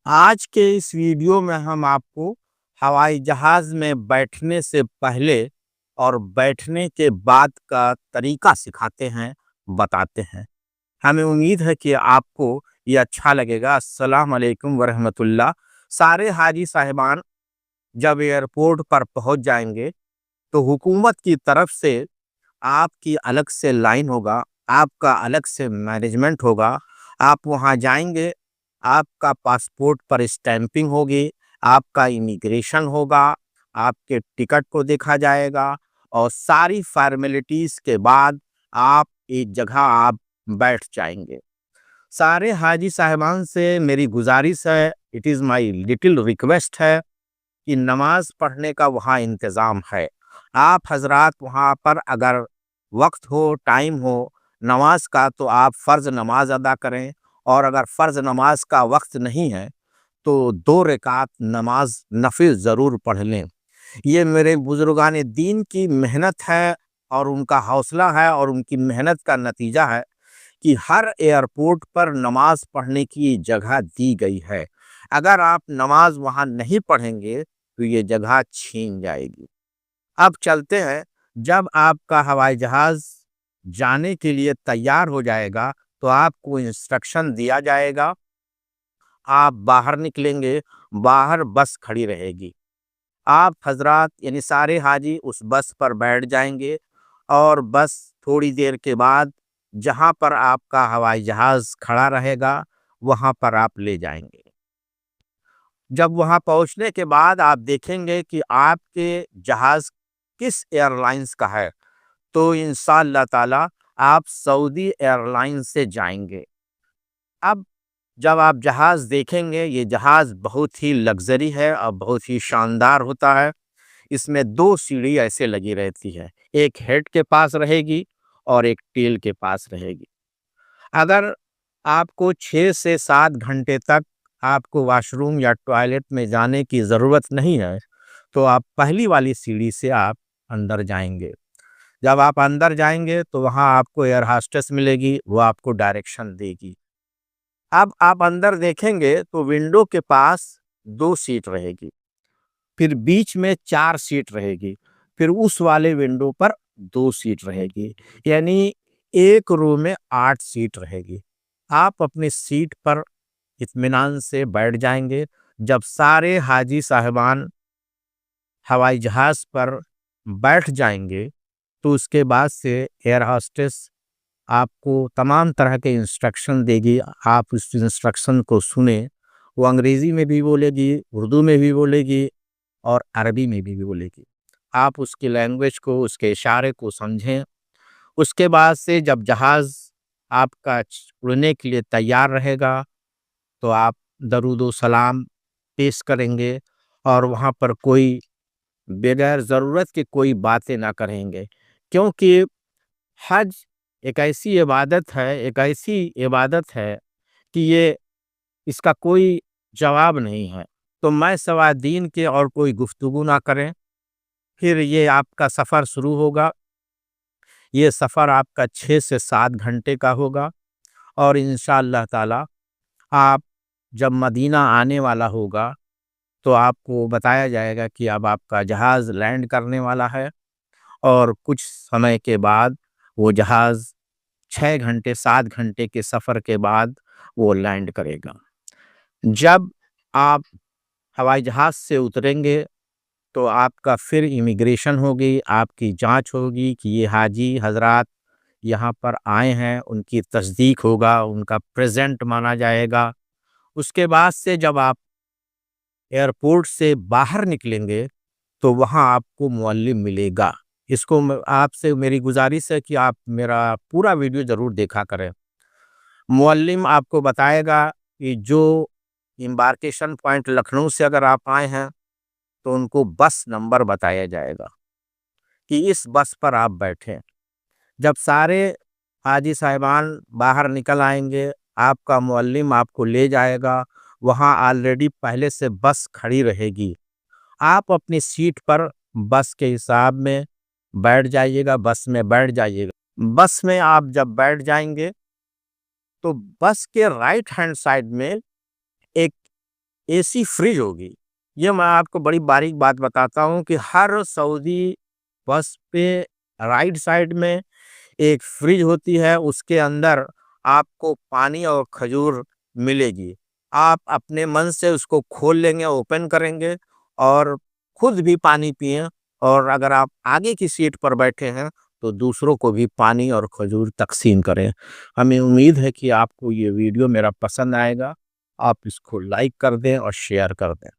आज के इस वीडियो में हम आपको हवाई जहाज में बैठने से पहले और बैठने के बाद का तरीका सिखाते हैं, बताते हैं। हमें उम्मीद है कि आपको ये अच्छा लगेगा। अस्सलाम वालेकुम वरहमतुल्लाह। सारे हाजी साहिबान जब एयरपोर्ट पर पहुंच जाएंगे तो हुकूमत की तरफ से आपकी अलग से लाइन होगा, आपका अलग से मैनेजमेंट होगा। आप वहाँ जाएंगे, आपका पासपोर्ट पर स्टैंपिंग होगी, आपका इमिग्रेशन होगा, आपके टिकट को देखा जाएगा और सारी फॉर्मेलिटीज़ के बाद आप एक जगह आप बैठ जाएंगे। सारे हाजी साहिबान से मेरी गुजारिश है, it is my little request है कि नमाज पढ़ने का वहाँ इंतज़ाम है। आप हजरात वहाँ पर अगर वक्त हो, टाइम हो नमाज का, तो आप फ़र्ज़ नमाज अदा करें, और अगर फ़र्ज़ नमाज का वक्त नहीं है तो 2 रकात नमाज नफिल ज़रूर पढ़ लें। ये मेरे बुजुर्गान दीन की मेहनत है और उनका हौसला है और उनकी मेहनत का नतीजा है कि हर एयरपोर्ट पर नमाज पढ़ने की जगह दी गई है। अगर आप नमाज वहाँ नहीं पढ़ेंगे तो ये जगह छीन जाएगी। अब चलते हैं, जब आपका हवाई जहाज़ जाने के लिए तैयार हो जाएगा तो आपको इंस्ट्रक्शन दिया जाएगा। आप बाहर निकलेंगे, बाहर बस खड़ी रहेगी। आप हजरात यानी सारे हाजी उस बस पर बैठ जाएंगे और बस थोड़ी देर के बाद जहां पर आपका हवाई जहाज खड़ा रहेगा वहां पर आप ले जाएंगे। जब वहां पहुंचने के बाद आप देखेंगे कि आपके जहाज किस एयरलाइंस का है, तो इंशाअल्लाह ताला आप सऊदी एयरलाइंस से जाएंगे। अब जब आप जहाज देखेंगे, ये जहाज बहुत ही लग्जरी है और बहुत ही शानदार होता है। इसमें 2 सीढ़ी ऐसे लगी रहती है, एक हेड के पास रहेगी और एक टेल के पास रहेगी। अगर आपको 6 से 7 घंटे तक आपको वॉशरूम या टॉयलेट में जाने की ज़रूरत नहीं है, तो आप पहली वाली सीढ़ी से आप अंदर जाएंगे। जब आप अंदर जाएंगे तो वहाँ आपको एयर होस्टेस मिलेगी, वो आपको डायरेक्शन देगी। अब आप अंदर देखेंगे तो विंडो के पास 2 सीट रहेगी, फिर बीच में 4 सीट रहेगी, फिर उस वाले विंडो पर 2 सीट रहेगी, यानी एक रो में 8 सीट रहेगी। आप अपनी सीट पर इत्मीनान से बैठ जाएंगे। जब सारे हाजी साहिबान हवाई जहाज पर बैठ जाएंगे तो उसके बाद से एयर होस्टेस आपको तमाम तरह के इंस्ट्रक्शन देगी। आप उस इंस्ट्रक्शन को सुने। वो अंग्रेज़ी में भी बोलेगी, उर्दू में भी बोलेगी और अरबी में भी बोलेगी। आप उसकी लैंग्वेज को, उसके इशारे को समझें। उसके बाद से जब जहाज़ आपका उड़ने के लिए तैयार रहेगा तो आप दरूद व सलाम पेश करेंगे और वहाँ पर कोई बगैर ज़रूरत के कोई बातें ना करेंगे, क्योंकि हज एक ऐसी इबादत है कि ये इसका कोई जवाब नहीं है। तो मैं सवा दीन के और कोई गुफ्तगू ना करें। फिर ये आपका सफ़र शुरू होगा। ये सफ़र आपका 6 से 7 घंटे का होगा और इंशाअल्लाह ताला आप जब मदीना आने वाला होगा तो आपको बताया जाएगा कि अब आपका जहाज़ लैंड करने वाला है और कुछ समय के बाद वो जहाज़ 6 घंटे 7 घंटे के सफ़र के बाद वो लैंड करेगा। जब आप हवाई जहाज़ से उतरेंगे तो आपका फिर इमिग्रेशन होगी, आपकी जांच होगी कि ये हाजी हजरात यहाँ पर आए हैं, उनकी तस्दीक होगा, उनका प्रेजेंट माना जाएगा। उसके बाद से जब आप एयरपोर्ट से बाहर निकलेंगे तो वहाँ आपको मुअल्लिम मिलेगा। इसको आपसे मेरी गुजारिश है कि आप मेरा पूरा वीडियो ज़रूर देखा करें। मुअल्लिम आपको बताएगा कि जो एम्बार्केशन पॉइंट लखनऊ से अगर आप आए हैं तो उनको बस नंबर बताया जाएगा कि इस बस पर आप बैठें। जब सारे हाजी साहिबान बाहर निकल आएंगे, आपका मुअल्लिम आपको ले जाएगा। वहाँ ऑलरेडी पहले से बस खड़ी रहेगी। आप अपनी सीट पर बस के हिसाब में बैठ जाइएगा, बस में बैठ जाइएगा। बस में आप जब बैठ जाएंगे तो बस के राइट हैंड साइड में एक एसी फ्रिज होगी। ये मैं आपको बड़ी बारीक बात बताता हूँ कि हर सऊदी बस पे राइट साइड में एक फ्रिज होती है, उसके अंदर आपको पानी और खजूर मिलेगी। आप अपने मन से उसको खोल लेंगे, ओपन करेंगे और खुद भी पानी पिएं, और अगर आप आगे की सीट पर बैठे हैं तो दूसरों को भी पानी और खजूर तकसीम करें। हमें उम्मीद है कि आपको ये वीडियो मेरा पसंद आएगा। आप इसको लाइक कर दें और शेयर कर दें।